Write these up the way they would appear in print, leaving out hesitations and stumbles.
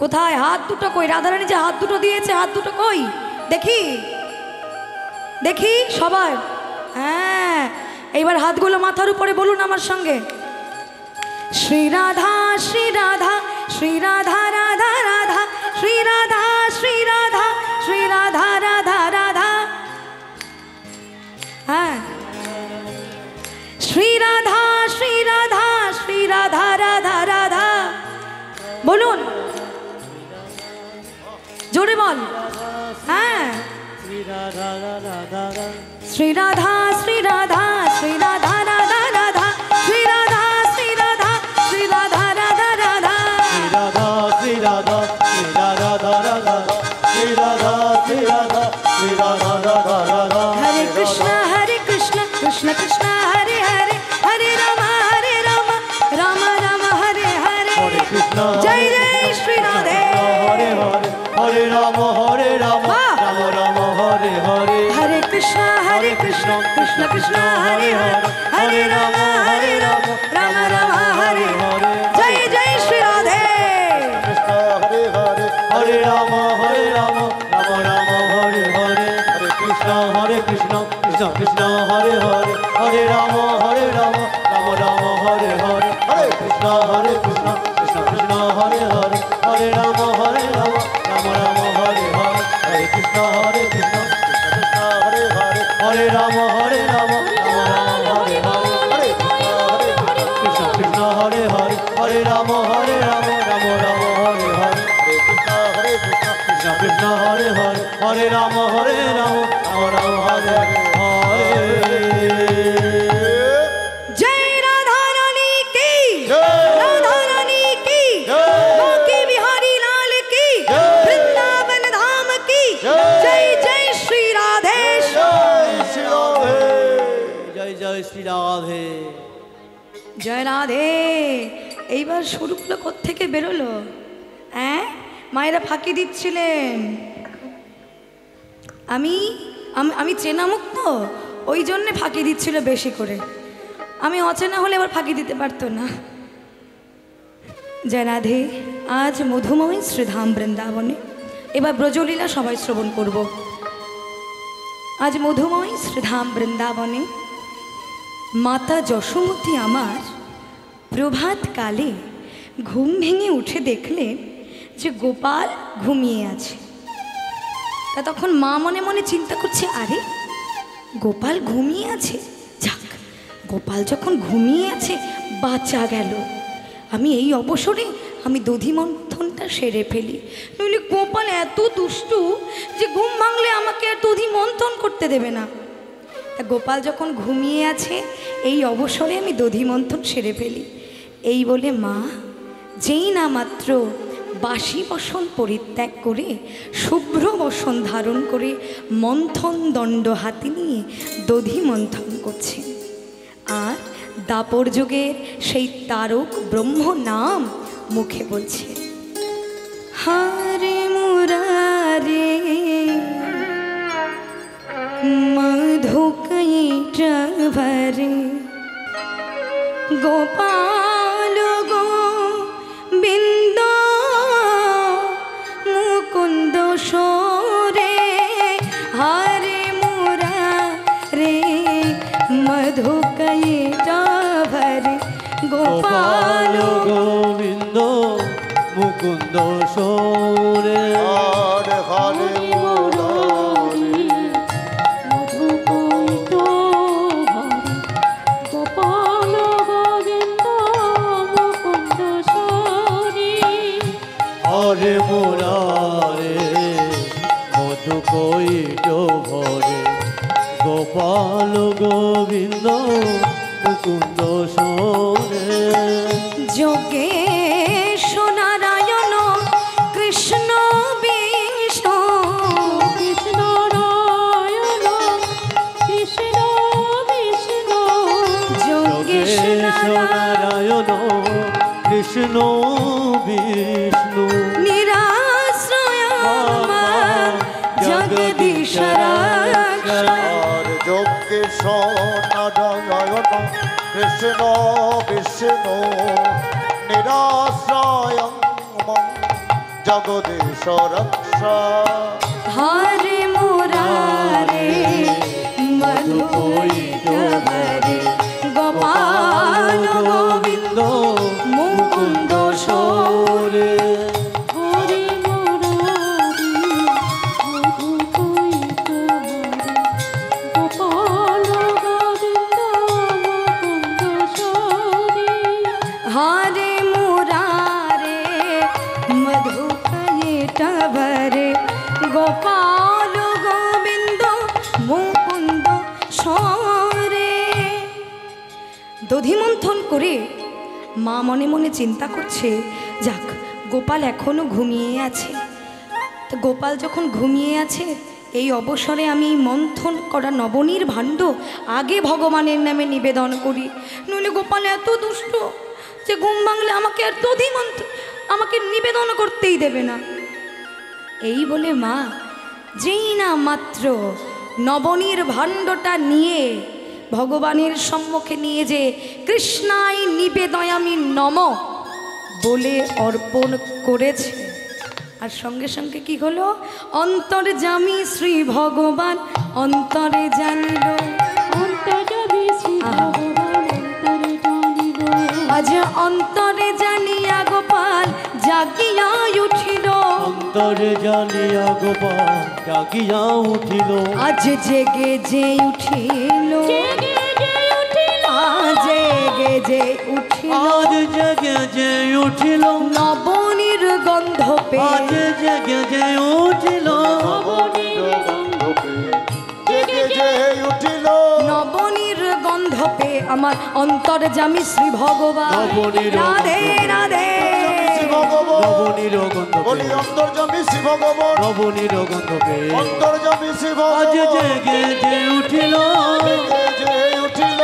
কোথায় হাত দুটো কই? রাধারানী যে হাত দুটো দিয়েছে, হাত দুটো কই দেখি দেখি সবার। হ্যাঁ, এইবার হাতগুলো মাথার উপরে বলুন আমার সঙ্গে, শ্রী রাধা শ্রী রাধা শ্রী রাধা রাধা রাধা শ্রী রাধা শ্রী রাধা শ্রী রাধা রাধা রাধা। হ্যাঁ, শ্রী রাধা শ্রী রাধা শ্রী রাধা রাধা রাধা বলুন, জোরে বল। হ্যাঁ, শ্রী রাধা শ্রী রাধা শ্রী রাধা রাধা রাধা শ্রী রাধা শ্রী রাধা শ্রী রাধা রাধা রাধা শ্রী রাধা শ্রী রাধা শ্রী রাধা শ্রী রাধা শ্রী রাধা রাধা রাধা। হরে কৃষ্ণ কৃষ্ণ কৃষ্ণ হরে হরে হরে রাম রাম রাম হরে হরে। জয় জয় শ্রী রাধে। হরে হরে হরে রাম রাম রাম হরে হরে। হরে কৃষ্ণ কৃষ্ণ কৃষ্ণ হরে হরে হরে রাম রাম রাম হরে হরে। জয় জয় শ্রী রাধে। কৃষ্ণ হরে হরে হরে রাম রাম রাম হরে হরে। হরে কৃষ্ণ কৃষ্ণ কৃষ্ণ হরে হরে হরে রাম রাম রাম হরে হরে। হরে কৃষ্ণ কৃষ্ণ কৃষ্ণ হরে হরে হরে রাম রাম রাম হরে হরে। হরে কৃষ্ণ কৃষ্ণ কৃষ্ণ হরে হরে হরে রাম রাম রাম হরে হরে। হরে কৃষ্ণ কৃষ্ণ হরে হরে হরে রাম রাম রাম হরে হরে। হরে কৃষ্ণ কৃষ্ণ কৃষ্ণ হরে হরে হরে রাম রাম রাম হরে হরে। जय राधा रानी की, राधा रानी की, बांके बिहारी लाल की, वृंदावन धाम की, जय जय श्री राधे। जय जय श्री राधे। জয় রাধে। এইবার শুরুগুলো কোত্থেকে বেরোলো? হ্যাঁ, মায়েরা ফাঁকি দিচ্ছিলেন। আমি আমি চেনামুক্ত, ওই জন্যে ফাঁকি দিচ্ছিল বেশি করে। আমি অচেনা হলে এবার ফাঁকি দিতে পারতো না। জয় রাধে। আজ মধুময় শ্রীধাম বৃন্দাবনে এবার ব্রজলীলা সবাই শ্রবণ করব। আজ মধুময় শ্রীধাম বৃন্দাবনে মাতা যশোমতী আমার প্রভাতকালে ঘুম ভেঙে উঠে দেখলেন যে গোপাল ঘুমিয়ে আছে। তা তখন মা মনে মনে চিন্তা করছে, আরে গোপাল ঘুমিয়ে আছে, যাক গোপাল যখন ঘুমিয়ে আছে বাঁচা গেল। আমি এই অবসরে আমি দধি মন্থনটা সেরে ফেলি, নইলে গোপাল এত দুষ্টু যে ঘুম ভাঙলে আমাকে আর দধি মন্থন করতে দেবে না। তা গোপাল যখন ঘুমিয়ে আছে এই অবসরে আমি দধি মন্থন সেরে ফেলি। এই বলে মা যেই না মাত্র বাসি বসন পরিত্যাগ করে শুভ্র বসন ধারণ করে মন্থন দণ্ড হাতে নিয়ে দধি মন্থন করছে। আর দাপর যুগের সেই তারক ব্রহ্ম নাম মুখে বলছে, হরে মুরারে মধুকৈটভরে গোপাল গোবিন্দ মুকুন্দ সোরে। হরে মুরারে মধুকৈটভরে গোপাল গোবিন্দ মুকুন্দ সোরে। হরে হরে হরে মুরারে মধুকৈটভরে গোপাল গোবিন্দ মুকুন্দ সোরে। যোগেশ নারায়ণ কৃষ্ণ বিষ্ণু, কৃষ্ণ নারায়ণ কৃষ্ণ বিষ্ণু, যোগেশ নারায়ণ কৃষ্ণ বিষ্ণু, নিরাশ্রয় জগদীশ যোগেশ নারায়ণ কৃষ্ণ বিষ্ণু, নিরাশ্রয় জগদীশ রক্ষা। হরে মুরারে মধুকৈটভরে গোপাল গোবিন্দ মুকুন্দ সরে। হরে মুরারি মধুকৈটভরে গোপাল গোবিন্দ মুকুন্দ সরে। হরে মুরারে মধুকৈটভরে গোপাল গোবিন্দ মুকুন্দ সরে। দধিমন্থন করে মা মনে মনে চিন্তা করছে, যাক গোপাল এখনো ঘুমিয়ে আছে। তো গোপাল যখন ঘুমিয়ে আছে, এই অবসরে আমি মন্থন করা নবনীর ভাণ্ড আগে ভগবানের নামে নিবেদন করি, নইলে গোপাল এত দুষ্ট যে ঘুম ভাঙলে আমাকে আর আমাকে নিবেদন করতেই দেবে না। এই বলে মা যেই না মাত্র নবনীর ভাণ্ডটা নিয়ে ভগবানের সম্মুখে নিয়ে যে কৃষ্ণায় নিবেদয়ামি নম বলে অর্পণ করেছে, আর সঙ্গে সঙ্গে কি হলো, অন্তর্যামী শ্রী ভগবান অন্তরে জানিল। অন্তর্যামী শ্রী ভগবান অন্তরে জানিল। আজ অন্তরে জানিয়া গোপাল জাগিয়া উঠিল। অন্তরে জানিয়া গোপাল জাগিয়া উঠিল। আজ জেগে যে উঠিল। জেগে যে উঠিল। আজ জেগে যে উঠিল। আজ জেগে যে উঠিল। নবনীর গন্ধ পেয়ে। আজ জেগে যে উঠিল। নবনীর গন্ধ পেয়ে জেগে যে উঠিল। নবনীর গন্ধ পেয়ে আমার অন্তর্যামী শ্রী ভগবান। নবনীর রাধে রাধে। শ্রী ভগবান নবনীর গন্ধ বলি পেয়ে। অন্তর্যামী শ্রী ভগবান নবনীর গন্ধ পেয়ে। অন্তর্যামী শ্রী আজ ভগবান জেগে যে উঠিল। জেগে যে উঠিল।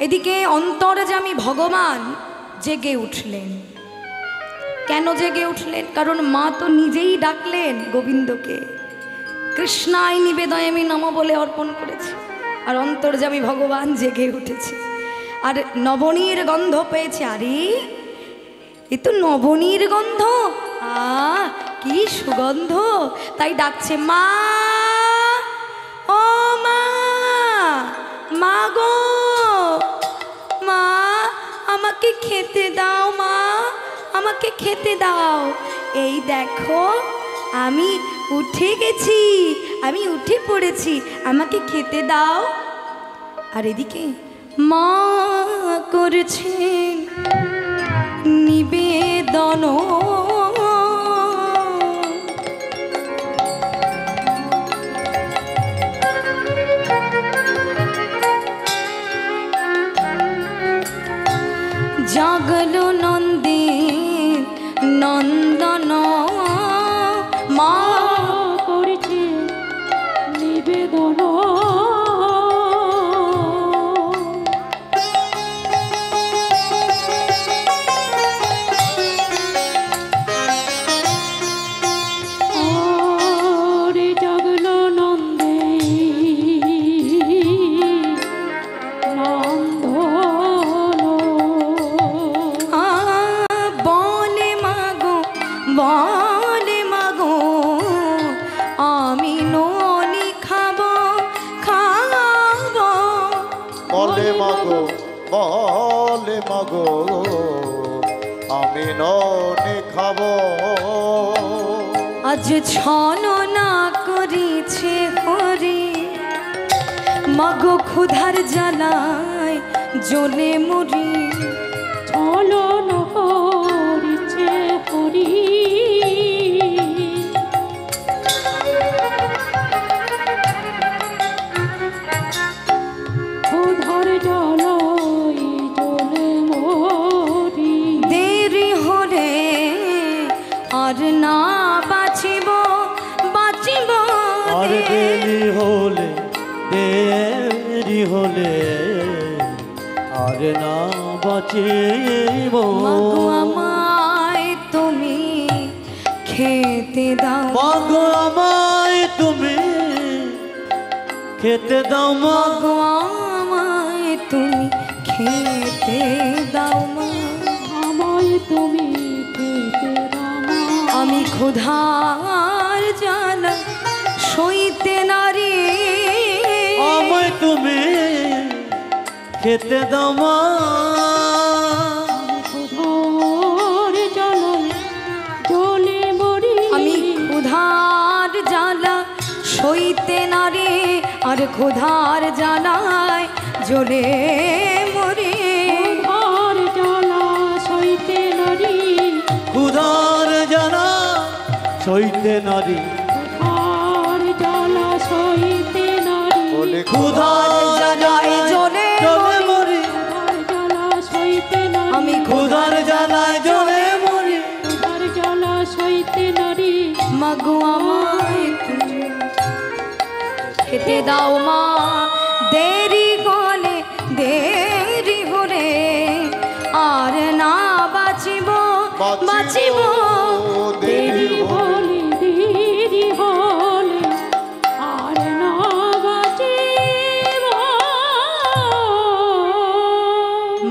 এদিকে অন্তর্যামী ভগবান জেগে উঠলেন। কেন জেগে উঠলেন? কারণ মা তো নিজেই ডাকলেন গোবিন্দকে, কৃষ্ণায় নিবেদয়ামি নম বলে অর্পণ করেছে, আর অন্তর্যামী ভগবান জেগে উঠেছে। আর নবনীর গন্ধ পেয়েছে। আরে এ তো নবনীর গন্ধ, কি সুগন্ধ! তাই ডাকছে, মা ও মা, মা গো মা, আমাকে খেতে দাও মা, আমাকে খেতে দাও। এই দেখো আমি উঠে গেছি, আমি উঠে পড়েছি, আমাকে খেতে দাও। আর এদিকে মা করছেন নিবেদন। জাগলো নন্দিন নন্দন, মা করছে নিবেদন। ওরে জাগলো নন্দে বলে মাগো, বলে মাগো, আমি ননি খাবো খাবো। বলে মাগো, বলে মাগো, আমি ননি খাবো। আজ ছলনা করিছে হরি, মাগো ক্ষুধার জ্বালায় জ্বলে মরি। ছলন করিছে হরি, ক্ষুধার জ্বালায় জ্বলে মরি। দেরি হলে আর না বাঁচিব, বাঁচিব আর দেরি হলে, দেরি হলে আর না বাঁচিব। মাগো আমায় তুমি খেতে দাও। মাগো আমায় তুমি খেতে দাও। মাগো আমায় তুমি খেতে দাও। মা আমায় তুমি ক্ষুধার জ্বালা সইতে নারী। আমায় তুমি খেতে দাও মা। ক্ষুধার জ্বালায় জ্বলে মরি। আমি ক্ষুধার জ্বালা সইতে নারে, আর ক্ষুধার জ্বালায় জ্বলে মরে। ক্ষুধার জ্বালা সইতে নারী। ক্ষুধার জ্বালা সইতে নারী। ক্ষুধার জ্বালা সইতে নারী। বলে ক্ষুধার জ্বালায় জ্বলে জ্বলে মরি। ক্ষুধার জ্বালা সইতে নারী। আমি ক্ষুধার জ্বালায় জ্বলে মরি। ক্ষুধার জ্বালা সইতে নারী। মাগো আমায় তুমি খেতে দাও মা, দেরি হলে দেরি হলে আর না বাঁচিব বাঁচিব দেরি হলে। দেরি হলে আর না বাঁচিব।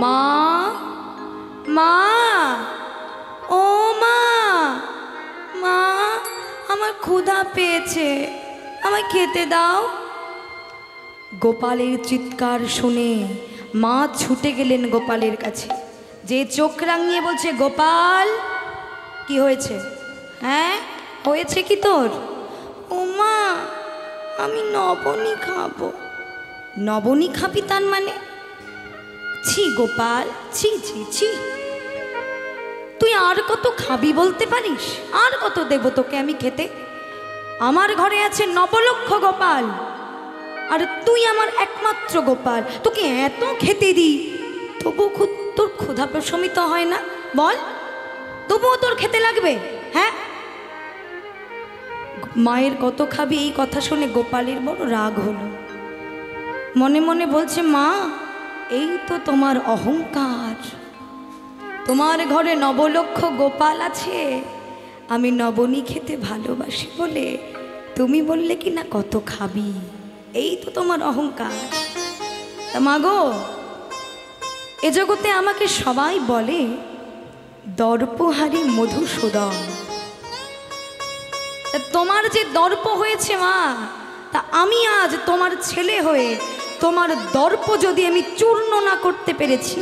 মা, মা, ও মা, মা, আমার ক্ষুধা পেয়েছে, আমায় খেতে দাও। গোপালের চিৎকার শুনে মা ছুটে গেলেন গোপালের কাছে, যে চোখ রাঙিয়ে বলছে, গোপাল কি হয়েছে? হ্যাঁ, হয়েছে কি তোর? ও মা, আমি নবনী খাবো। নবনী খাবি তার মানে? ছি গোপাল, ছি ছি ছি, তুই আর কত খাবি বলতে পারিস? আর কত দেব তোকে আমি খেতে? আমার ঘরে আছে নবলক্ষ গোপাল, আর তুই আমার একমাত্র গোপাল, তোকে এত খেতে দিই তবু তোর ক্ষুধা প্রশমিত হয় না? বল, তবুও তোর খেতে লাগবে? হ্যাঁ, মায়ের কত খাবি এই কথা শুনে গোপালের বড় রাগ হলো। মনে মনে বলছে, মা, এই তো তোমার অহংকার। তোমার ঘরে নবলক্ষ গোপাল আছে, আমি নবনী খেতে ভালোবাসি বলে তুমি বললে কি না কত খাবি। এই তো তোমার অহংকার। তা মাগো, এ জগতে আমাকে সবাই বলে দর্পহারি মধুসূদন। তা তোমার যে দর্প হয়েছে মা, তা আমি আজ তোমার ছেলে হয়ে তোমার দর্প যদি আমি চূর্ণ না করতে পেরেছি,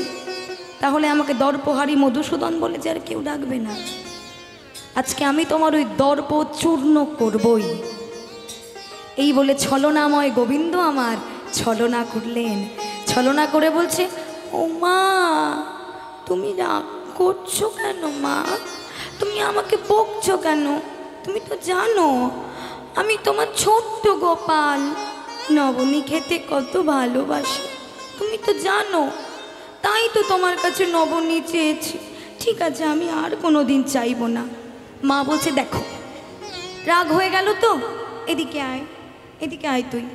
তাহলে আমাকে দর্পহারি মধুসূদন বলে যে আর কেউ ডাকবে না। আজকে আমি তোমার ওই দর্প চূর্ণ করবই। এই বলে ছলনাময় গোবিন্দ আমার ছলনা করলেন। ছলনা করে বলছে, ও মা, তুমি রাগ করছো কেন মা? তুমি আমাকে বকছো কেন? তুমি তো জানো আমি তোমার ছোট্ট গোপাল, নবনী খেতে কত ভালোবাসি, তুমি তো জানো। তাই তো তোমার কাছে নবনী চেয়েছি। ঠিক আছে, আমি আর কোনো দিন চাইবো না। মা বলছে, দেখো রাগ হয়ে গেল তো, এদিকে আয়, এদিকে আয় তুই।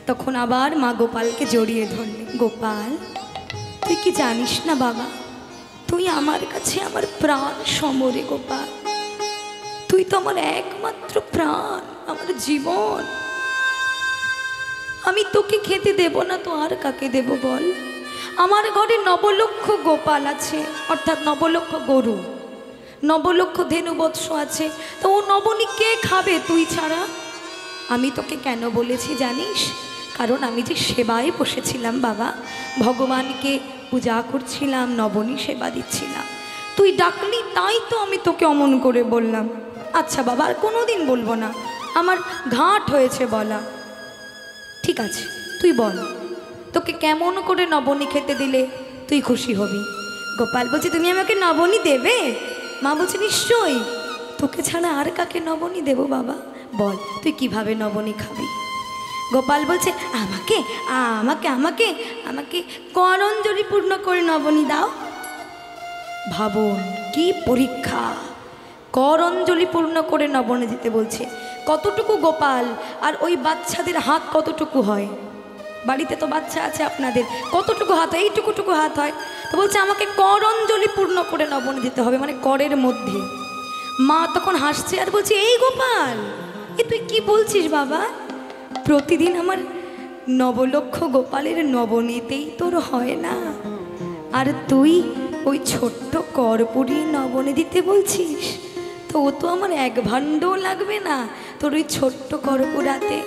তখন আবার মা গোপালকে জড়িয়ে ধরলেন। গোপাল, তুই কি জানিস না বাবা, তুই আমার কাছে আমার প্রাণ সমরে গোপাল। তুই তো আমার একমাত্র প্রাণ, আমার জীবন। আমি তোকে খেতে দেব না তো আর কাকে দেব বল? আমার ঘরে নবলক্ষ গোপাল আছে, অর্থাৎ নবলক্ষ গরু, নবলক্ষ ধেনু বৎস আছে। তো ও নবনী কে খাবে তুই ছাড়া? আমি তোকে কেন বলেছি জানিস? কারণ আমি যে সেবায় বসেছিলাম বাবা, ভগবানকে পূজা করছিলাম, নবনী সেবা দিচ্ছিলাম, তুই ডাকলি তাই তো আমি তোকে অমন করে বললাম। আচ্ছা বাবা, আর কোনোদিন বলবো না, আমার ঘাট হয়েছে বলা। ঠিক আছে, তুই বল, তোকে কেমন করে নবনী খেতে দিলে তুই খুশি হবি? গোপাল বলছে, তুমি আমাকে নবনী দেবে? মা বলছে, নিশ্চয়ই, তোকে ছাড়া আর কাকে নবনী দেব বাবা? বল, তুই কিভাবে নবনী খাবি? গোপাল বলছে, আমাকে আমাকে আমাকে আমাকে করঞ্জলি পূর্ণ করে নবনী দাও। ভাবুন কি পরীক্ষা! করঞ্জলি পূর্ণ করে নবনী দিতে বলছে। কতটুকু গোপাল আর ওই বাচ্চাদের হাত কতটুকু হয়? বাড়িতে তো বাচ্চা আছে আপনাদের, কতটুকু হাত হয়? এইটুকুটুকু হাত হয়। তো বলছে আমাকে করঞ্জলি পূর্ণ করে নবনী দিতে হবে, মানে করের মধ্যে। মা তখন হাসছে আর বলছে, এই গোপাল, এ তুই কি বলছিস বাবা? প্রতিদিন আমার নবলক্ষ গোপালের নবনীতেই তোর হয় না, আর তুই ওই ছোট্ট কর পুড়িয়ে নবনী দিতে বলছিস? তো ও তো আমার এক ভাণ্ডও লাগবে না তোর ওই ছোট্ট করপুরাতে।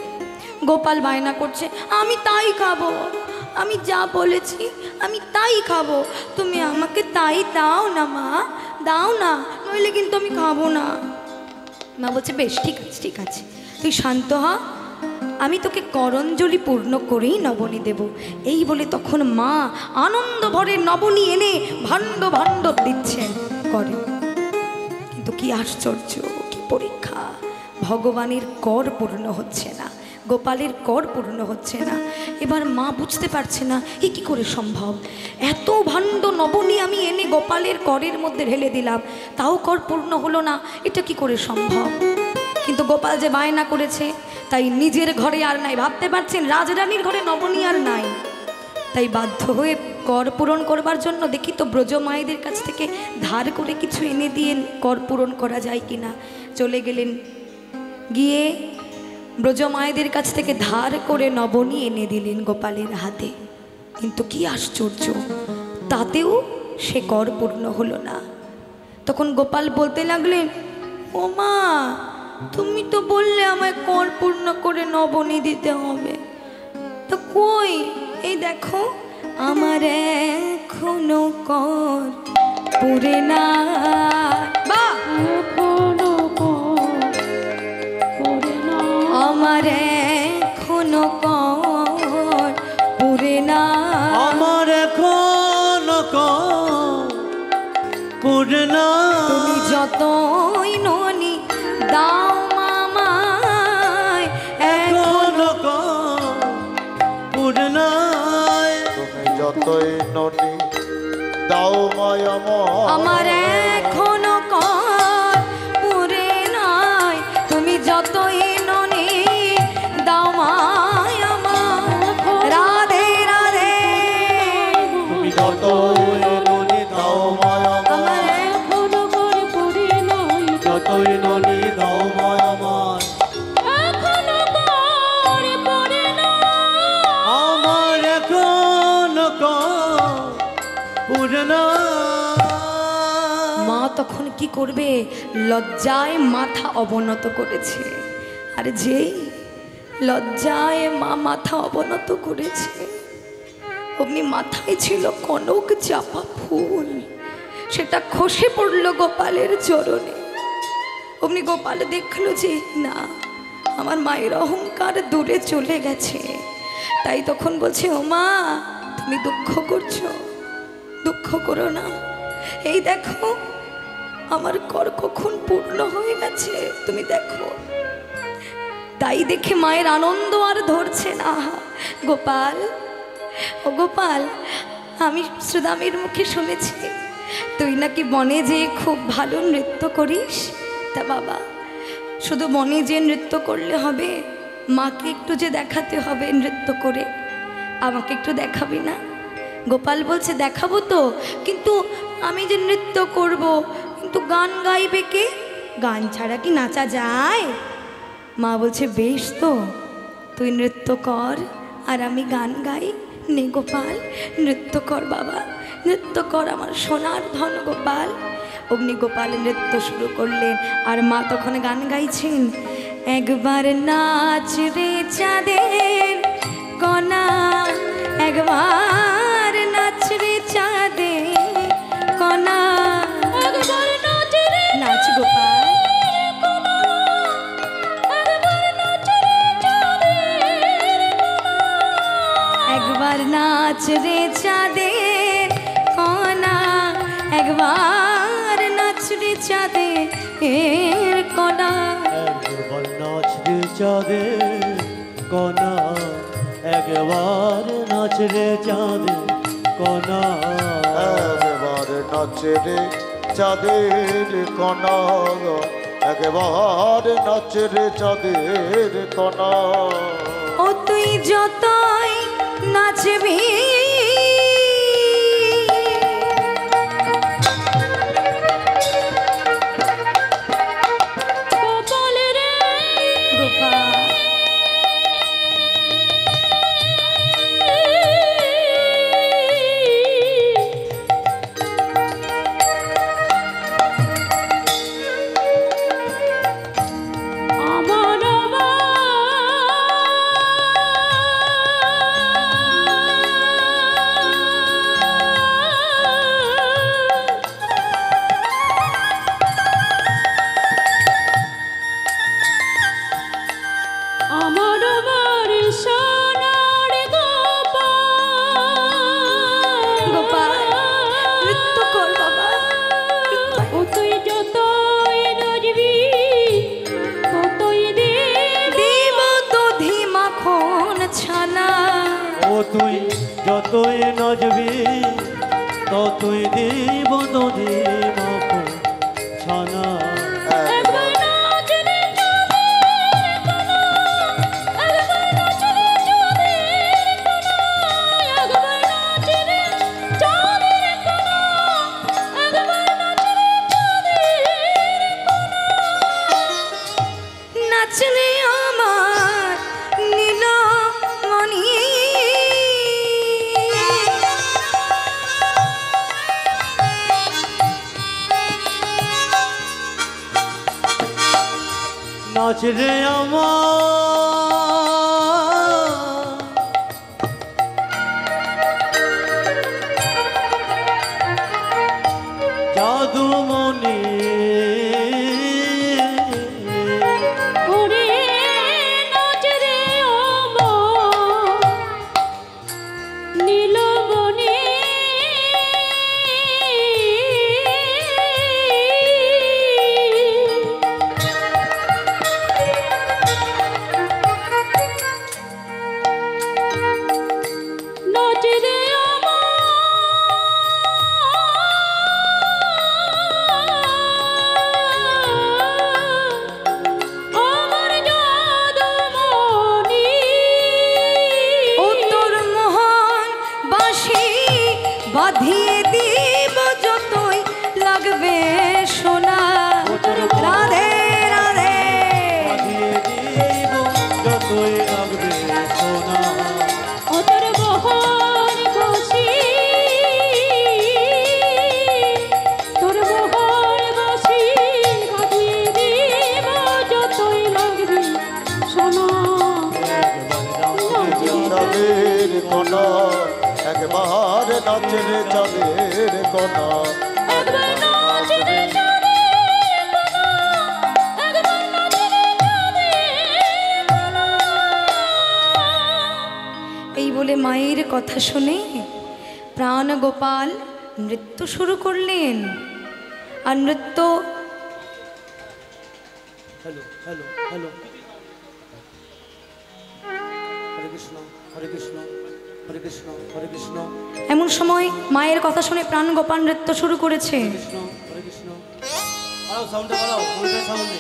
গোপাল বায়না করছে, আমি তাই খাবো, আমি যা বলেছি আমি তাই খাবো, তুমি আমাকে তাই দাও না মা, দাও না, নইলে কিন্তু আমি খাবো না। মা বলছে বেশ ঠিক আছে ঠিক আছে, তুই শান্ত হ, আমি তোকে করঞ্জলি পূর্ণ করেই নবনী দেব। এই বলে তখন মা আনন্দ ভরে নবনী এনে ভাণ্ড ভাণ্ড দিচ্ছেন করে। কিন্তু কি আশ্চর্য, কি পরীক্ষা, ভগবানের কর পূর্ণ হচ্ছে না, গোপালের কর পূর্ণ হচ্ছে না। এবার মা বুঝতে পারছে না এ কি করে সম্ভব, এত ভাণ্ড নবনী আমি এনে গোপালের করের মধ্যে ঢেলে দিলাম, তাও কর পূর্ণ হলো না, এটা কি করে সম্ভব। কিন্তু গোপাল যে বায়না করেছে, তাই নিজের ঘরে আর নাই, ভাবতে পারছেন রাজরানীর ঘরে নবনী আর নাই, তাই বাধ্য হয়ে কর পূরণ করবার জন্য দেখি তো ব্রজ মায়েদের কাছ থেকে ধার করে কিছু এনে দিয়ে কর পূরণ করা যায় কিনা। চলে গেলেন, গিয়ে ব্রজ মায়েদের কাছ থেকে ধার করে নবনী এনে দিলেন গোপালের হাতে। কিন্তু কি আশ্চর্য, তাতেও সে কর পূর্ণ হলো না। তখন গোপাল বলতে লাগলেন, ও মা, তুমি তো বললে আমায় কর পূর্ণ করে নবনী দিতে হবে, তো কই, এই দেখো আমার এখনো কর পুরে না। বাহ, এখনো কর পড়ে না, আমার এখনো কর পুরে না, আমার এখনো কর পুরে না, তুমি যতই ননি দাও মামায় এখনো কর পুরে না, তুমি যতই ননি দাও মায়া আমার এখনো কর পুরে নাই, তুমি যতই ননি দাও মায় আমার। রাধে রাধে, তুমি যতই ননি দাও মায়া আমার এখনো কর পড়ে নাই, যতই ননি দাও মায়া আমার, এখনো কর পড়ে না, আমার এখনো কর পুরে না। মা তখন কি করবে, লজ্জায় মাথা অবনত করেছে। আর যেই লজ্জায় মা মাথা অবনত করেছে, অমনি মাথায় ছিল কনক চাপা ফুল, সেটা খসে পড়ল গোপালের চরণে। অমনি গোপাল দেখলো যে না, আমার মায়ের অহংকার দূরে চলে গেছে। তাই তখন বলছে, ও মা, তুমি দুঃখ করছো, দুঃখ করো না, এই দেখো আমার কর কখন পূর্ণ হয়ে গেছে, তুমি দেখো। তাই দেখে মায়ের আনন্দ আর ধরছে না। গোপাল, ও গোপাল, আমি সুদামের মুখে শুনেছি তুই নাকি বনে যে খুব ভালো নৃত্য করিস। তা বাবা, শুধু বনে যে নৃত্য করলে হবে, মাকে একটু যে দেখাতে হবে নৃত্য করে, আমাকে একটু দেখাবি না। গোপাল বলছে, দেখাবো তো, কিন্তু আমি যে নৃত্য করব, কিন্তু গান গাইবে কে, গান ছাড়া কি নাচা যায়। মা বলছে, বেশ তো, তুই নৃত্য কর আর আমি গান গাই। নে গোপাল, নৃত্য কর বাবা, নৃত্য কর আমার সোনার ধন গোপাল। অমনি গোপাল নৃত্য শুরু করলেন, আর মা তখন গান গাইছেন, একবার নাচ রে চাঁদের কণা, একবার নাচ রে চাঁদের কণা। একবার নাচ রে নাচ গোপাল, একবার নাচ রে চাঁদের একবার নাচ রে চাঁদের কণা, একবার নাচ রে চাঁদের কণা। একবার নাচ রে চাঁদের কণা, একবার নাচ রে চাঁদের কণা, একবার নাচে রে চাঁদের কণা, একবার নাচে রে চাঁদের কণা। ও তুই যতই নাচবি, গোপাল রে গোপাল, নাচবি ততই দিব দধি মাখন ছানা। একবার নাচ রে চাঁদের কোনা, একবার নাচ রে চাঁদের কোনা, একবার নাচ রে চাঁদের কোনা, একবার নাচ রে চাঁদের কোনা। নাচনে আমার নীলমণি, নাচ রে আমার জাদুমণি। ওরে নাচ রে আমার নীলমণি। নাচ রে আমার জাদুমণি। ও তোর মোহন বাঁশি বাঁধিয়ে দিব যতই লাগবে সোনা। রাধে রাধে বাঁধিয়ে দিব যতই লাগবে সোনা। ও তোর মোহন বাঁশি, তোর মোহন বাঁশি বাঁধিয়ে দিব যতই লাগবে সোনা। চাঁদের কোনা একবার নাচ রে চাঁদের কোনা। একবার নাচ রে চাঁদের কোনা, একবার নাচ রে চাঁদের কোনা। এই বলে মায়ের কথা শুনে প্রাণ গোপাল নৃত্য শুরু করলেন। আর নৃত্য হ্যালো হ্যালো হ্যালো। হরে কৃষ্ণ হরে কৃষ্ণ হরে কৃষ্ণ হরে কৃষ্ণ এমন সময় মায়ের কথা শুনে প্রাণ গোপাল নৃত্য শুরু করেছে। কৃষ্ণ হরে কৃষ্ণ। বাড়াও সাউন্ডে বাড়াও, ফুলটা সাউন্ডে।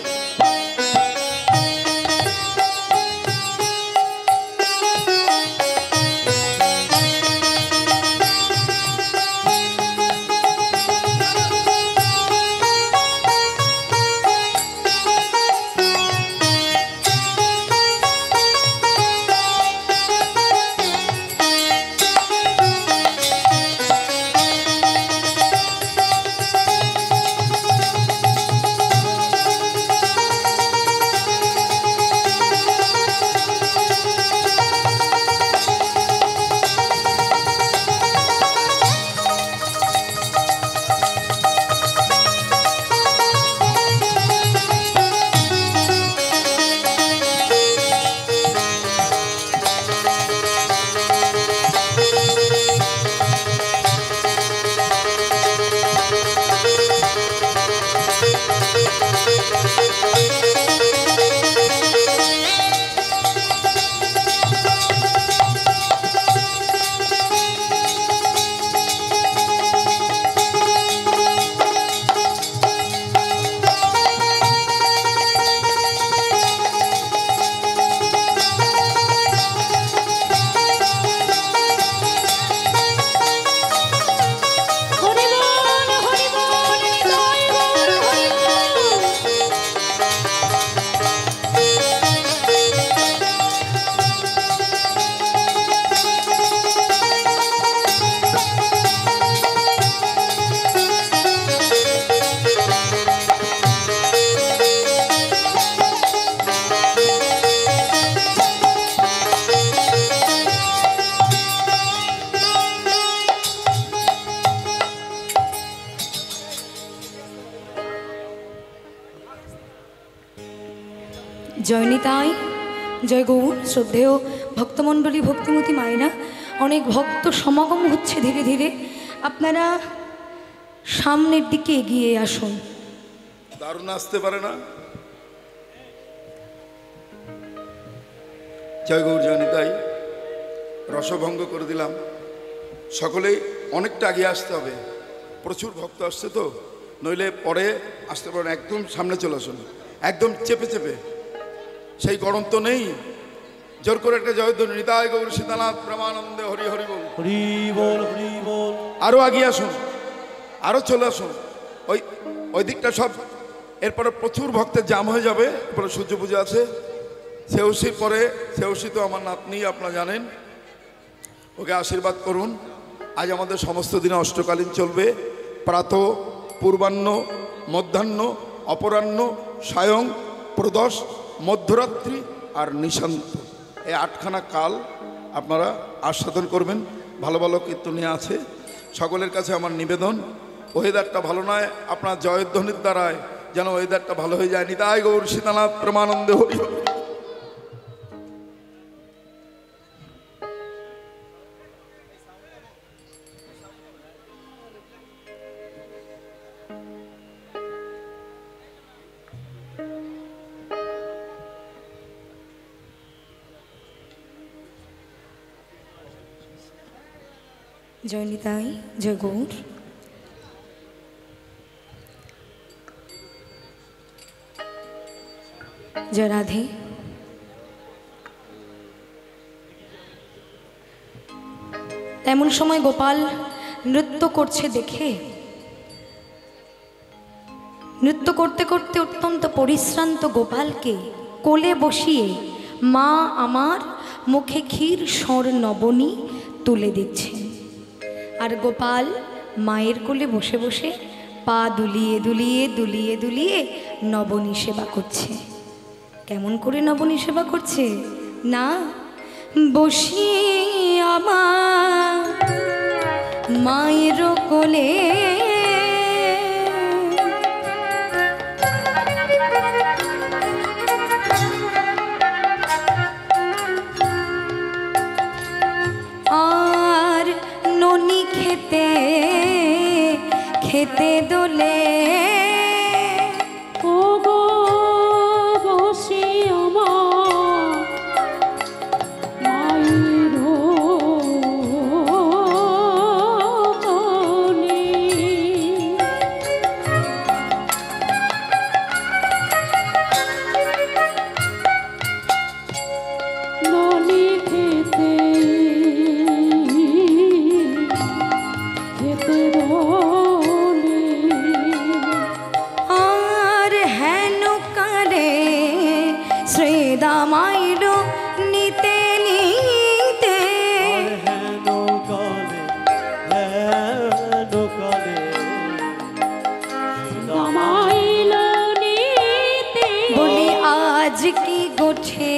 জয়নিতাই জয় গৌর শ্রদ্ধেয় ভক্তমণ্ডলী ভক্তিমতী মায়েরা, অনেক ভক্ত সমাগম হচ্ছে ধীরে ধীরে। আপনারা সামনের দিকে এগিয়ে আসুন। দারুণ আসতে পারে না। জয় গৌর জয়নিতাই, রসভঙ্গ করে দিলাম। সকলেই অনেকটা আগে আসতে হবে, প্রচুর ভক্ত আসছে তো, নইলে পরে আসতে পারেন। একদম সামনে চলে আসুন, একদম চেপে চেপে, সেই গরম তো নেই। জোর করে একটা জয়ধ্বনি, নিতাই গৌর সীতানাথ প্রেমানন্দে হরি হরি বল। হরি বল, হরি বল। আরও আগিয়ে আসুন, আরও চলে আসুন, ওই দিকটা সব। এরপরে প্রচুর ভক্তের জাম হয়ে যাবে। এরপরে সূর্য পূজা আছে, সেউসির পরে, সেউসি তো আমার নাতনি, আপনারা জানেন, ওকে আশীর্বাদ করুন। আজ আমাদের সমস্ত দিনে অষ্টকালীন চলবে, প্রাত, পূর্বাহ্ন, মধ্যাহ্ন, অপরাহ্ন, সায়ং, প্রদোষ, মধ্যরাত্রি আর নিশান্ত, এই 8খানা কাল আপনারা আস্বাদন করবেন। ভালো ভালো কীর্তনীয় আছে। সকলের কাছে আমার নিবেদন, ওয়েদারটা ভালো নয়, আপনার জয়ধ্বনির দ্বারায় যেন ওয়েদারটা ভালো হয়ে যায়। নিতাই গৌর সীতানাথ প্রেমানন্দে হরি হরি। জয় নিতাই, জয় গৌর। জয় রাধে। এমন সময় গোপাল নৃত্য করছে দেখে, নৃত্য করতে করতে অত্যন্ত পরিশ্রান্ত গোপালকে কোলে বসিয়ে মা আমার মুখে ক্ষীর সর নবনী তুলে দিচ্ছে। আর গোপাল মায়ের কোলে বসে বসে পা দুলিয়ে দুলিয়ে দুলিয়ে দুলিয়ে নবনী সেবা করছে। কেমন করে নবনী সেবা করছে? না, বসিয়ে আমার মায়ের কোলে আর ননি খেতে খেতে দোলে ও গো বসে আমার মায়ের কোলে। ননি খেতে খেতে দোলে। আর হেন কালে শ্রীদামাইল নিতে নিতে আর হেন কালে রামাইল নিতে বলি আজ কি গোঠে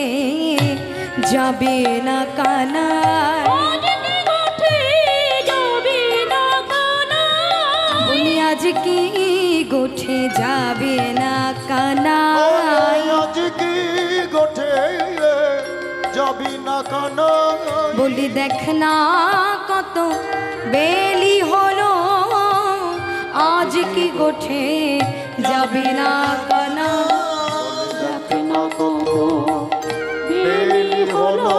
যাবে না কানাই, অনেক গোঠে যাবে না কানা। বলি আজ কি গোঠে যাবে না কানাই, আজ কি গোঠে যাবি না কানা, বলি দেখ না কত বেলি হলো, আজ কি গোঠে যাবে না কানা। দেখে না কত বেলি হলো,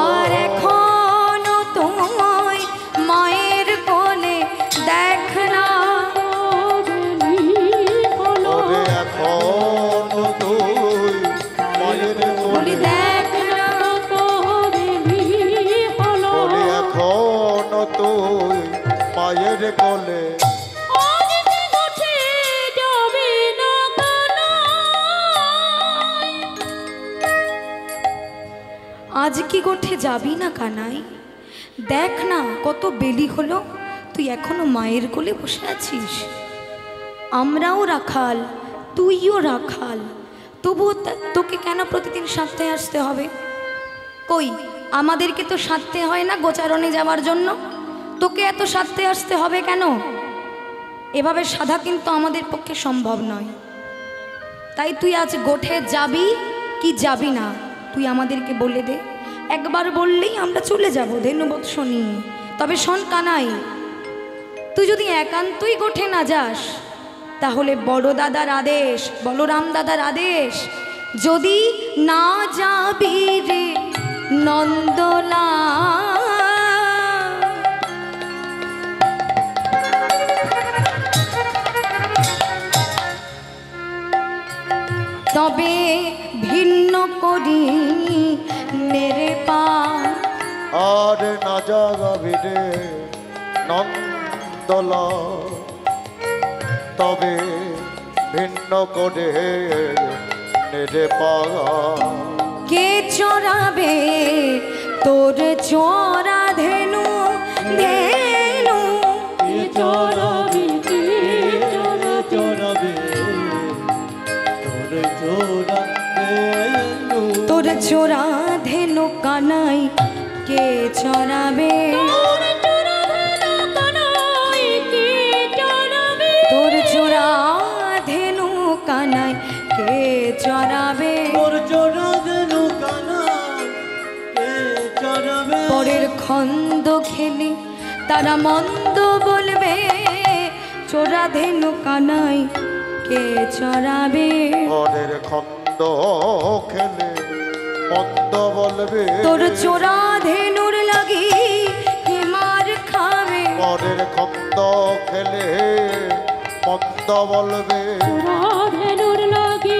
আর এখনো তুই মায়ের কোলে দেখ না, ওরে এখন তুই মায়ের বলি কোলে, দেখ না, ওরে এখন তুই মায়ের কোলে। আজ কি গোঠে যাবি না কানাই, দেখ না কত বেলি হলো, তুই এখনো মায়ের কোলে বসে আছিস। আমরাও রাখাল, তুইও রাখাল, তবুও তোকে কেন প্রতিদিন সাথে আসতে হবে? কই আমাদেরকে তো সাথে হয় না গোচারণে যাওয়ার জন্য, তোকে এত সাথে আসতে হবে কেন? এভাবে সাধা কিন্তু আমাদের পক্ষে সম্ভব নয়। তাই তুই আজ গোঠে যাবি কি যাবি না তুই আমাদেরকে বলে দে, একবার বললেই আমরা চলে যাব ধেনুবৎস নিয়ে। তবে শোন কানাই, তুই যদি একান্তই গোঠে না যাস, তাহলে বড় দাদার আদেশ, বলরাম দাদার আদেশ, যদি না যাবি রে নন্দলা, তবে ভিন্ন করি নেরে পা আর না জাগাবি রে নন্দলা তবে ভিন্ন করে নেড়ে পাগা কে চড়াবে তোর চোরা ধেনু ধেনু কে চড়াবে কে চড়াবে তোর চোরা ধেনু তোর চোরা ধেনু কানাই কে চড়াবে তোর চোরা ধেনু কানাই কে চড়াবে তোর চোরা ধেনু কানাই কে চড়াবে পরের খন্দ খেলে তারা মন্দ বলবে চোরা ধেনু কানাই কে চড়াবে পরের খন্দ খেলে মন্দ বলবে তোর চোরা ধেনুর লাগি কে মার খাবে পরের খন্দ খেলে মন্দ বলবে ধেনুর লাগি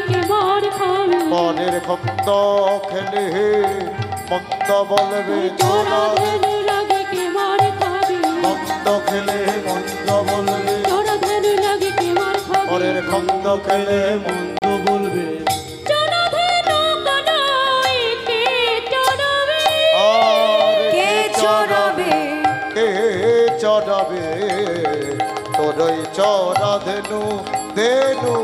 কে মার খাবে পরের খন্দ খেলে মন্দ বলবে চোরা ধেনু লাগি কে মার খাবে মন্দ খেলে মন্দ বলবে চোরা ধেনু লাগি কে মার খাবে পরের খন্দ খেলে মন্দ বলবে চোরা ধেনু কানাই কে চড়াবে আর কে চড়াবে কে চড়াবে তোরই চড়া ধেনু ধেনু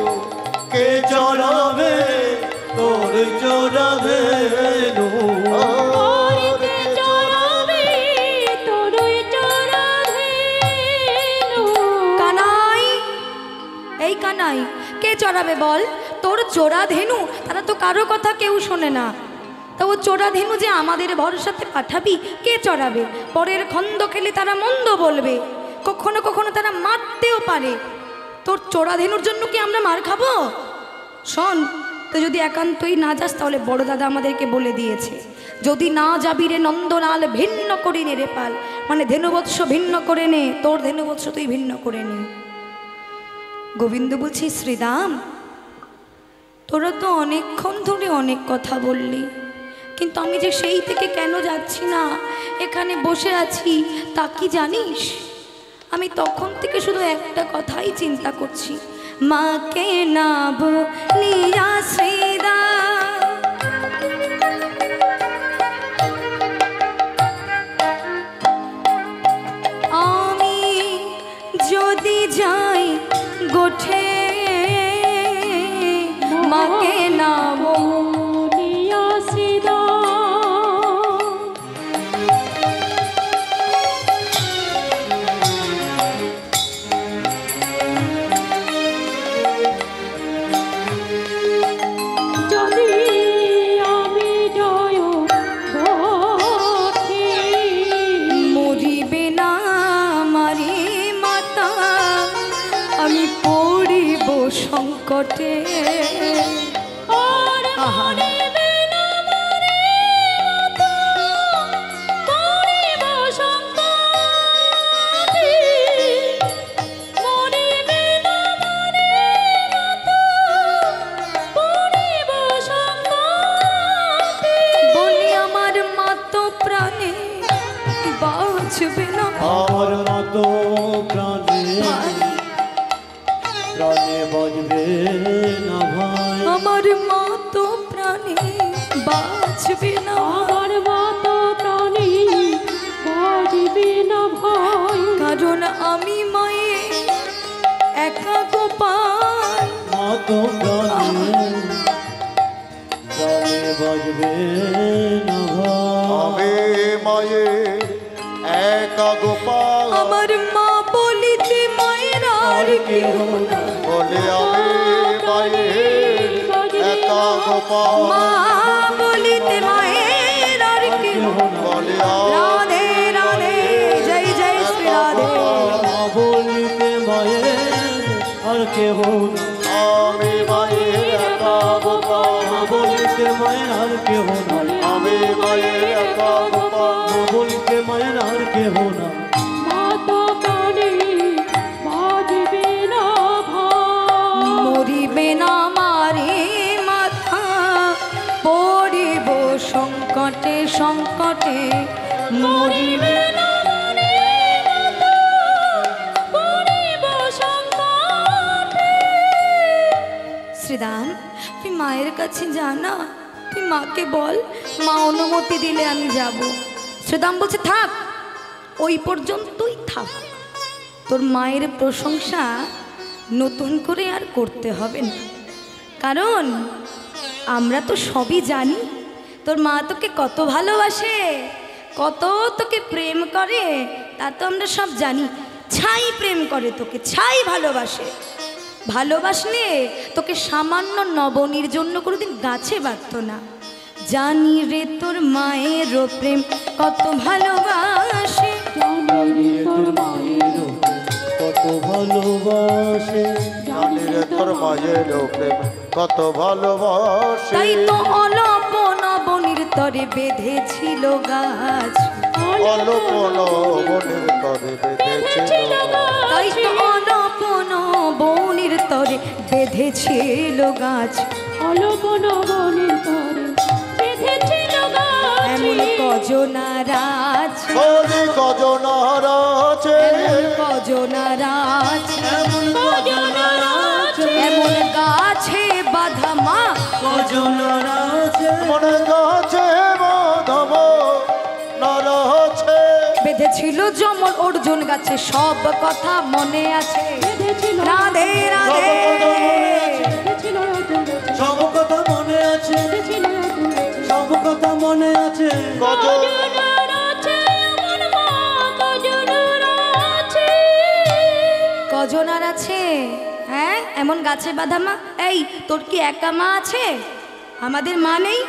কে চড়াবে তোর চোরা ধেনু কে চড়াবে তোরই চোরা ধেনু কানাই এই কানাই কে চড়াবে বল তোর চোরা ধেনু তারা তো কারো কথা কেউ শোনে না তা ও চোরা ধেনু যে আমাদের ভরসাতে পাঠাবি কে চড়াবে পরের খন্দ খেলে তারা মন্দ বলবে কখনো কখনো তারা মারতেও পারে তোর চোরা ধেনুর জন্য কি আমরা মার খাবো শোন তো যদি একান্তই না যাস তাহলে বড় দাদা আমাদেরকে বলে দিয়েছে যদি না যাবি রে নন্দলাল ভিন্ন করি নে রে পাল মানে ধেনুবৎস ভিন্ন করে নে তোর ধেনুবৎস তুই ভিন্ন করে নে গোবিন্দ বলছি শ্রীরাম তোরা তো অনেকক্ষণ ধরে অনেক কথা বললি কিন্তু আমি যে সেই থেকে কেন যাচ্ছি না এখানে বসে আছি তা কি জানিস আমি তখন থেকে শুধু একটা কথাই চিন্তা করছি মাকে না বলিয়া শ্রীরাম আমি যদি যাই গোঠে মাকে না বলিয়া সিদা যদি আমি জয় বখি মরিবে না মারি মাতা আমি পড়িব সংকটে আর মরিবে না মরি মাতা, মরিব সংকটে। মরিবে না মরি মাতা, মরিব সংকটে। বলি আমার মাতো প্রাণে বাঁচবে না আমার মতো প্রাণে প্রাণে বাজবে না ভাই আমার মাতো প্রাণে বাঁচবে না আমার মাতা প্রাণী বাজবে না ভয় কারণ আমি মায়ে একা গোপাল মতো প্রাণে প্রাণে বাজবে না ভাই আমি মায়ের একা গোপাল আমার মা বলিতে মায়ের আর কেউ না বলে আমি মায়ের একা গোপাল মা বলিতে মায়ের আর কেউ না বলে রাধে রাধে জয় জয় শ্রী রাধে মা বলিতে মায়ের আর কেহ না আমি মায়ের একা গোপাল মা বলিতে মায়ের আর কেহ না আমি মায়ের একা গোপাল মা বলিতে মায়ের আর কেহ না মাতা প্রাণী বাজবে না ভয় মরিবে না মারে সংকটে মরিবে না মনে মাতা, পড়িব সংকটে। শ্রীরাম, তুই মায়ের কাছে যা না, তুই মাকে বল, মা অনুমতি দিলে আমি যাব। শ্রীরাম বলছে থাক, ওই পর্যন্তই থাক, তোর মায়ের প্রশংসা নতুন করে আর করতে হবে না, কারণ আমরা তো সবই জানি তোর মা তোকে কত ভালোবাসে, কত তোকে প্রেম করে, তা তো আমরা সব জানি। ছাই প্রেম করে তোকে, ছাই ভালোবাসে, ভালোবাসলে তোকে সামান্য নবনীর জন্য কোনোদিন গাছে বাঁধত না। জানি রে তোর মায়ের প্রেম কত ভালোবাসে, জানি রে তোর মায়ের কত ভালোবাসে, জানি রে তোর মায়ের প্রেম কত ভালোবাসে। তাই তো অলপ নবনীর তরে বেঁধেছিল গাছ, অল্প নবনীর তরে বেঁধেছিল গাছ। তাই তো অলপ নবনীর তরে বেঁধেছিল গাছ। অলপ নবনীর তরে বেঁধেছিল গাছ। এমন কজনারাজ, হরি গজনার আছে, এমন কজনারাজ, গজনারাজ এমন গাছে বাঁধা মা, কজনারা আছে, মনে গাছে মাধব নার আছে। বেঁধেছিল যমল অর্জুন গাছে, সব কথা মনে আছে। বেঁধেছিল রাধে রাধে, বেঁধেছিল রতন গাছে, সব কথা মনে আছে, বেঁধেছিল রতন গাছে। সব কথা মনে আছে। গজনার আছে এমন মা, গজনার আছে। কজনার আছে, হ্যাঁ এমন গাছে বাঁধা মা। এই তোর কি একা মা আছে? আমাদের মা নেই?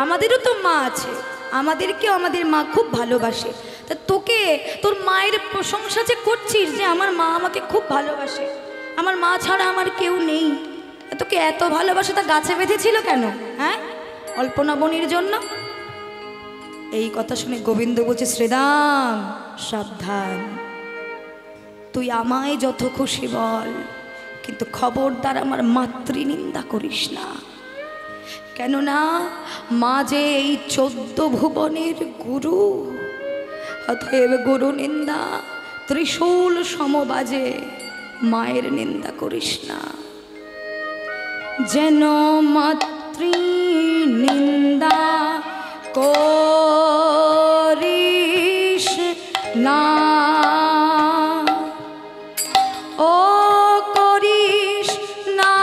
আমাদেরও তো মা আছে, আমাদেরকেও আমাদের মা খুব ভালোবাসে। তা তোকে তোর মায়ের প্রশংসা যে করছিস যে আমার মা আমাকে খুব ভালোবাসে, আমার মা ছাড়া আমার কেউ নেই, তোকে এত ভালোবাসে, তা গাছে বেঁধেছিল কেন? হ্যাঁ অল্প নবনীর জন্য। এই কথা শুনে গোবিন্দ বলছে শ্রীরাম সাবধান, তুই আমায় যত খুশি বল, কিন্তু খবরদার আমার মাতৃনিন্দা করিস না, কেননা মা যে এই 14 ভুবনের গুরু, অতএব গুরু নিন্দা ত্রিশূল সমবাজে, মায়ের নিন্দা করিস না। যেন মাতৃ নিন্দা করিস না, ও করিস না,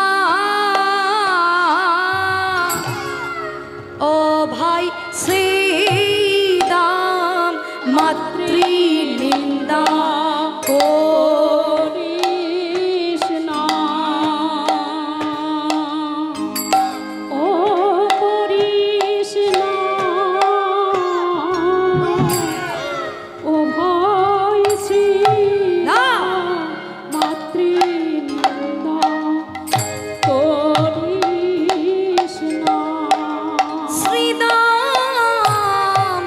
ও ভাই শ্রীরাম মাতৃ নিন্দা করিস না, ও করিস না, ও ভাই শ্রীরাম মাতৃনিন্দা করিস না। শ্রীরাম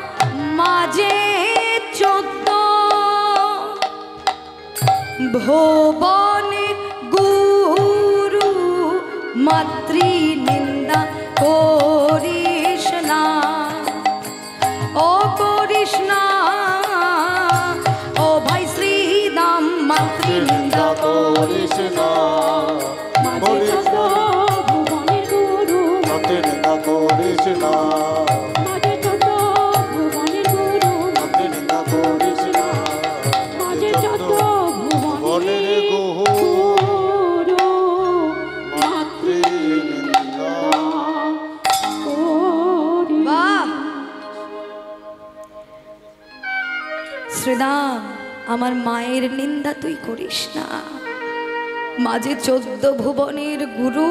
মাঝে 14 ভুবনে গুরু, মাতৃ নিন্দা করিস না, ও করিস না, ও ভাই শ্রীরাম মাতৃ নিন্দা করিস না, মাঝে যত ভুবনের গুরু, মাতৃ নিন্দা করিস না, মাঝে যত ভুবনের গুরু, মাতৃ নিন্দা করিস না। মাঝে যত ভুবনের বনের গুহু গুরু, মাতৃ নিন্দা করিস বাহ! শ্রীরাম আমার মায়ের নিন্দা তুই করিস না, মাঝে 14 ভুবনের গুরু,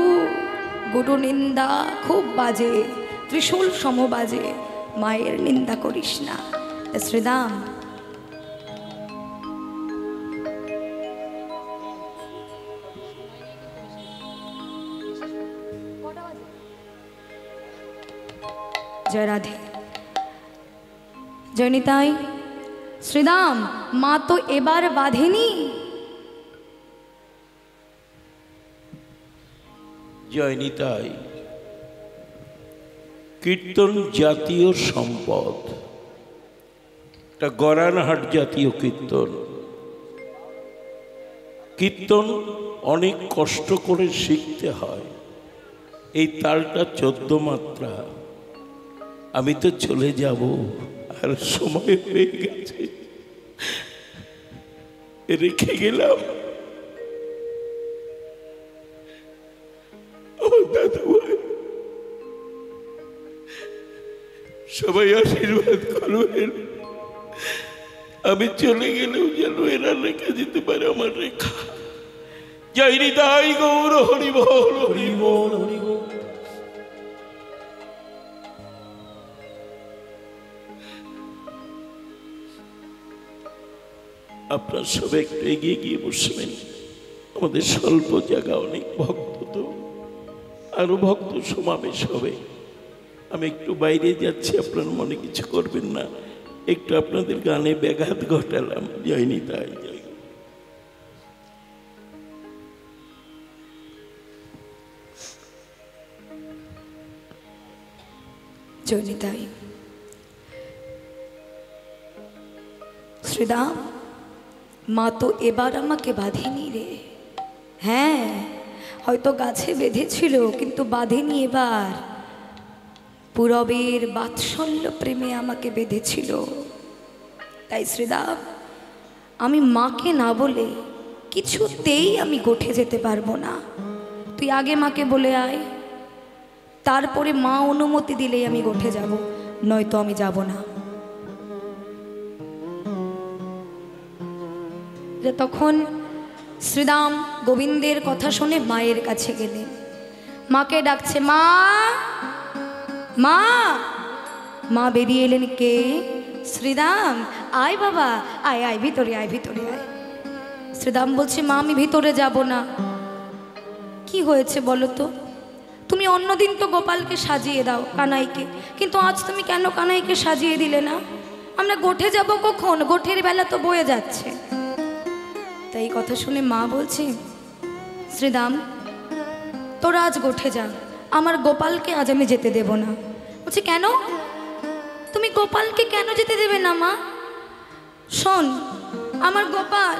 গুরু নিন্দা খুব বাজে, ত্রিশূল সম বাজে, মায়ের নিন্দা করিস না। শ্রীরাম জয় রাধে, জয়নিতাই। শ্রীরাম মা তো এবার বাঁধেনি, জয় নিতাই। কীর্তন জাতীয় সম্পদ, এটা গরানহাট জাতীয় কীর্তন। কীর্তন অনেক কষ্ট করে শিখতে হয়। এই তালটা 14 মাত্রা। আমি তো চলে যাব, আর সময় হয়ে গেছে, রেখে গেলাম। দাদা ভাই, সবাই আশীর্বাদ করবেন। আমি চলে গেলেও যেন এরা রেখে দিতে পারে আমার রেখা। জয় হৃদয় গৌর হরি বল, হরি বল, হরি বল। আপনার সবাই একটু এগিয়ে গিয়ে বসবেন। আমাদের স্বল্প জায়গা, অনেক ভক্ত, তো আরো ভক্ত সমাবেশ হবে। আমি একটু বাইরে যাচ্ছি, আপনার মনে কিছু করবেন না। একটু আপনাদের গানে ব্যাঘাত ঘটালাম। জয় নিতাই, জয়। জয়নিতাই। শ্রীদাম, মা তো এবার আমাকে বাঁধেনি রে। হ্যাঁ, হয়তো গাছে বেঁধেছিল, কিন্তু বাঁধেনি এবার। পূরবের বাৎসল্য প্রেমে আমাকে বেঁধেছিল। তাই শ্রীদাম, আমি মাকে না বলে কিছুতেই আমি গোঠে যেতে পারবো না। তুই আগে মাকে বলে আয়, তারপরে মা অনুমতি দিলেই আমি গোঠে যাব, নয়তো আমি যাব না। তখন শ্রীদাম গোবিন্দের কথা শুনে মায়ের কাছে গেলেন। মাকে ডাকছে, মা মা। মা বেরিয়ে এলেন। কে? শ্রীদাম, আয় বাবা, আয় আয়, ভিতরে আয়, ভিতরে আয়। শ্রীদাম বলছে, মা আমি ভিতরে যাব না। কি হয়েছে বলো তো? তুমি অন্যদিন তো গোপালকে সাজিয়ে দাও, কানাইকে, কিন্তু আজ তুমি কেন কানাইকে সাজিয়ে দিলে না? আমরা গোঠে যাব কখন? গোঠের বেলা তো বয়ে যাচ্ছে। তাই এই কথা শুনে মা বলছে, শ্রীদাম তোরা আজ গোঠে যা, আমার গোপালকে আজ আমি যেতে দেব না। বলছে, কেন? তুমি গোপালকে কেন যেতে দেবে না মা? শোন, আমার গোপাল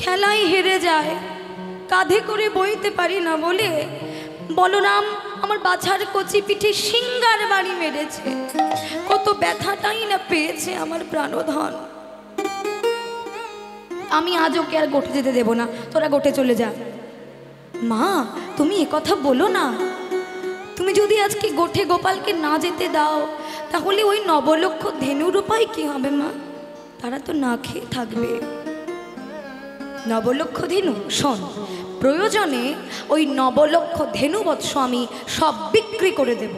খেলায় হেরে যায়, কাঁধে করে বইতে পারি না বলে বলরাম আমার বাছার কচি পিঠে সিঙ্গার বাড়ি মেরেছে। কত ব্যথাটাই না পেয়েছে আমার প্রাণধন। আমি আজ ওকে আর গোঠে যেতে দেব না, তোরা গোঠে চলে যা। মা তুমি এ কথা বলো না। তুমি যদি আজকে গোঠে গোপালকে না যেতে দাও, তাহলে ওই 9 লক্ষ ধেনুর উপায় কি হবে মা? তারা তো না খেয়ে থাকবে। 9 লক্ষ ধেনু, শোন, প্রয়োজনে ওই 9 লক্ষ ধেনু বৎস আমি সব বিক্রি করে দেব।